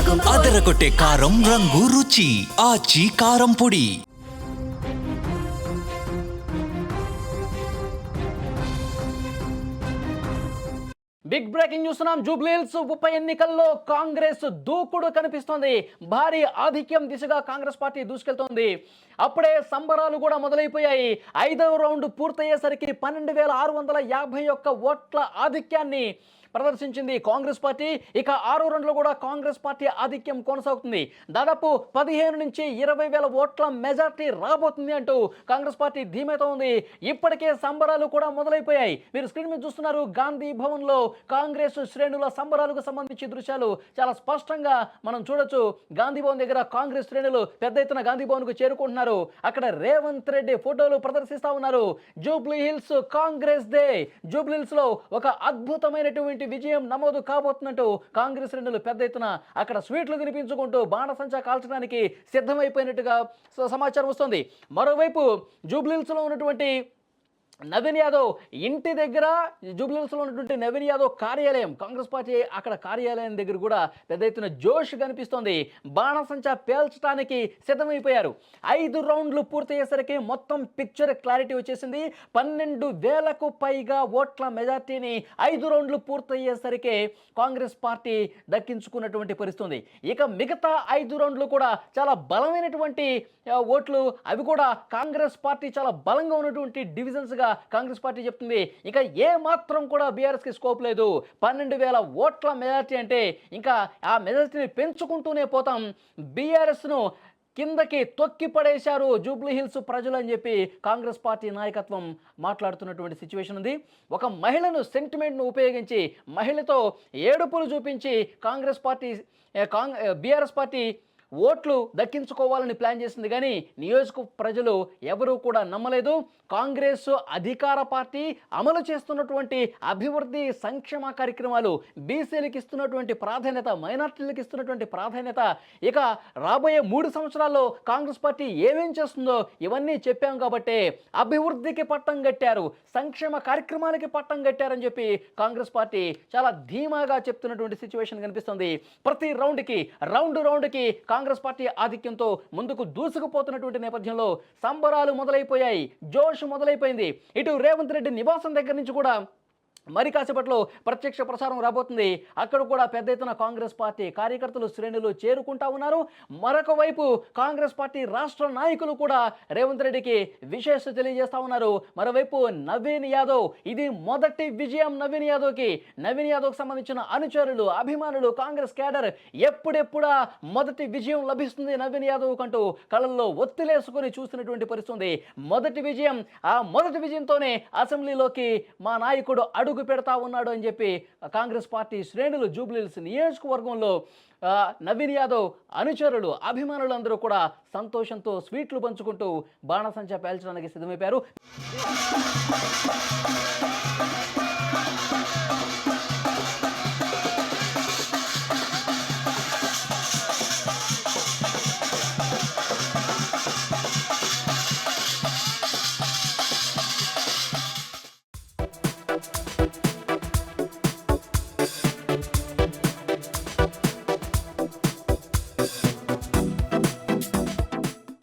అదరగొట్టే కారం రంగు రుచి ఆచి కారం పొడి. బిగ్ బ్రేకింగ్ చూస్తున్నాం. జూబ్లీహిల్స్ ఉప ఎన్నికల్లో కాంగ్రెస్ దూకుడు కనిపిస్తోంది. భారీ ఆధిక్యం దిశగా కాంగ్రెస్ పార్టీ దూసుకెళ్తోంది. అప్పుడే సంబరాలు కూడా మొదలైపోయాయి. 5వ రౌండ్ పూర్తయ్యేసరికి 12,651 ఓట్ల ఆధిక్యాన్ని ప్రదర్శించింది కాంగ్రెస్ పార్టీ. ఇక 6వ రౌండ్లో కూడా కాంగ్రెస్ పార్టీ ఆధిక్యం కొనసాగుతుంది. దాదాపు 15 నుంచి 20,000 ఓట్ల మెజార్టీ రాబోతుంది అంటూ కాంగ్రెస్ పార్టీ ధీమాతో ఉంది. ఇప్పటికే సంబరాలు కూడా మొదలైపోయాయి. మీరు స్క్రీన్ మీద చూస్తున్నారు. గాంధీ భవన్లో కాంగ్రెస్ శ్రేణుల సంబరాలకు సంబంధించి దృశ్యాలు చాలా స్పష్టంగా మనం చూడొచ్చు. గాంధీ భవన్ దగ్గర కాంగ్రెస్ శ్రేణులు పెద్ద ఎత్తున గాంధీ భవన్ కు చేరుకుంటున్నారు. అక్కడ రేవంత్ రెడ్డి ఫోటోలు ప్రదర్శిస్తా ఉన్నారు. జూబ్లీహిల్స్ కాంగ్రెస్ డే. జూబ్లీహిల్స్ లో ఒక అద్భుతమైనటువంటి విజయం నమోదు కాబోతున్నట్టు కాంగ్రెస్ శ్రేణులు పెద్ద ఎత్తున అక్కడ స్వీట్లు తినిపించుకుంటూ బాణసంచా కాల్చడానికి సిద్ధమైపోయినట్టుగా సమాచారం వస్తుంది. మరోవైపు జూబ్లీహిల్స్ లో ఉన్నటువంటి నవీన్ యాదవ్ ఇంటి దగ్గర, జూబ్లీహిల్స్లో ఉన్నటువంటి నవీన్ యాదవ్ కార్యాలయం, కాంగ్రెస్ పార్టీ అక్కడ కార్యాలయం దగ్గర కూడా పెద్ద ఎత్తున జోష్ కనిపిస్తోంది. బాణసంచా పేల్చడానికి సిద్ధమైపోయారు. 5 రౌండ్లు పూర్తయ్యేసరికి మొత్తం పిక్చర్ క్లారిటీ వచ్చేసింది. 12,000కు పైగా ఓట్ల మెజార్టీని 5 రౌండ్లు పూర్తయ్యేసరికి కాంగ్రెస్ పార్టీ దక్కించుకున్నటువంటి పరిస్థితి. ఇక మిగతా 5 రౌండ్లు కూడా చాలా బలమైనటువంటి ఓట్లు. అవి కూడా కాంగ్రెస్ పార్టీ చాలా బలంగా ఉన్నటువంటి డివిజన్స్గా కాంగ్రెస్ పార్టీ చెప్తుంది. ఇక ఏ మాత్రం కూడా బీఆర్ఎస్ కి స్కోప్ లేదు. 12,000 ఓట్ల మెజార్టీ అంటే ఇంకా ఆ మెజార్టీని పెంచుకుంటూనే పోతాం. బీఆర్ఎస్ ను కిందకి తొక్కి పడేశారు జూబ్లీహిల్స్ ప్రజలు అని చెప్పి కాంగ్రెస్ పార్టీ నాయకత్వం మాట్లాడుతున్నటువంటి సిచ్యువేషన్ ఉంది. ఒక మహిళను సెంటిమెంట్ను ఉపయోగించి, మహిళతో ఏడుపులు చూపించి బీఆర్ఎస్ పార్టీ ఓట్లు దక్కించుకోవాలని ప్లాన్ చేసింది. కానీ నియోజక ప్రజలు ఎవరూ కూడా నమ్మలేదు. కాంగ్రెస్ అధికార పార్టీ అమలు చేస్తున్నటువంటి అభివృద్ధి సంక్షేమ కార్యక్రమాలు, బీసీలకు ఇస్తున్నటువంటి ప్రాధాన్యత, మైనార్టీలకు ఇస్తున్నటువంటి ప్రాధాన్యత, ఇక రాబోయే 3 సంవత్సరాల్లో కాంగ్రెస్ పార్టీ ఏమేం చేస్తుందో ఇవన్నీ చెప్పాం కాబట్టి అభివృద్ధికి పట్టం కట్టారు, సంక్షేమ కార్యక్రమాలకి పట్టం కట్టారని చెప్పి కాంగ్రెస్ పార్టీ చాలా ధీమాగా చెప్తున్నటువంటి సిచ్యువేషన్ కనిపిస్తుంది. ప్రతి రౌండ్కి కాంగ్రెస్ పార్టీ ఆధిక్యంతో ముందుకు దూసుకుపోతున్నటువంటి నేపథ్యంలో సంబరాలు మొదలైపోయాయి. జోష్ మొదలైపోయింది. ఇటు రేవంత్ రెడ్డి నివాసం దగ్గర నుంచి కూడా మరి కాసేపట్లో ప్రత్యక్ష ప్రసారం రాబోతుంది. అక్కడ కూడా పెద్ద ఎత్తున కాంగ్రెస్ పార్టీ కార్యకర్తలు, శ్రేణులు చేరుకుంటా ఉన్నారు. మరొక వైపు కాంగ్రెస్ పార్టీ రాష్ట్ర నాయకులు కూడా రేవంత్ రెడ్డికి విశేష తెలియజేస్తా ఉన్నారు. మరోవైపు నవీన్ యాదవ్, ఇది మొదటి విజయం నవీన్ యాదవ్కి సంబంధించిన అనుచరులు, అభిమానులు, కాంగ్రెస్ క్యాడర్ ఎప్పుడెప్పుడా మొదటి విజయం లభిస్తుంది నవీన్ యాదవ్ కంటూ కళ్ళల్లో ఒత్తిలేసుకొని చూస్తున్నటువంటి పరిస్థితి. మొదటి విజయం, ఆ మొదటి విజయంతోనే అసెంబ్లీలోకి మా నాయకుడు అడుగు పెడతా ఉన్నాడు అని చెప్పి కాంగ్రెస్ పార్టీ శ్రేణులు జూబ్లీహిల్స్ నియోజకవర్గంలో నవీన్ యాదవ్ అనుచరులు, అభిమానులందరూ కూడా సంతోషంతో స్వీట్లు పంచుకుంటూ బాణసంచా పేల్చడానికి సిద్ధమైపోయారు.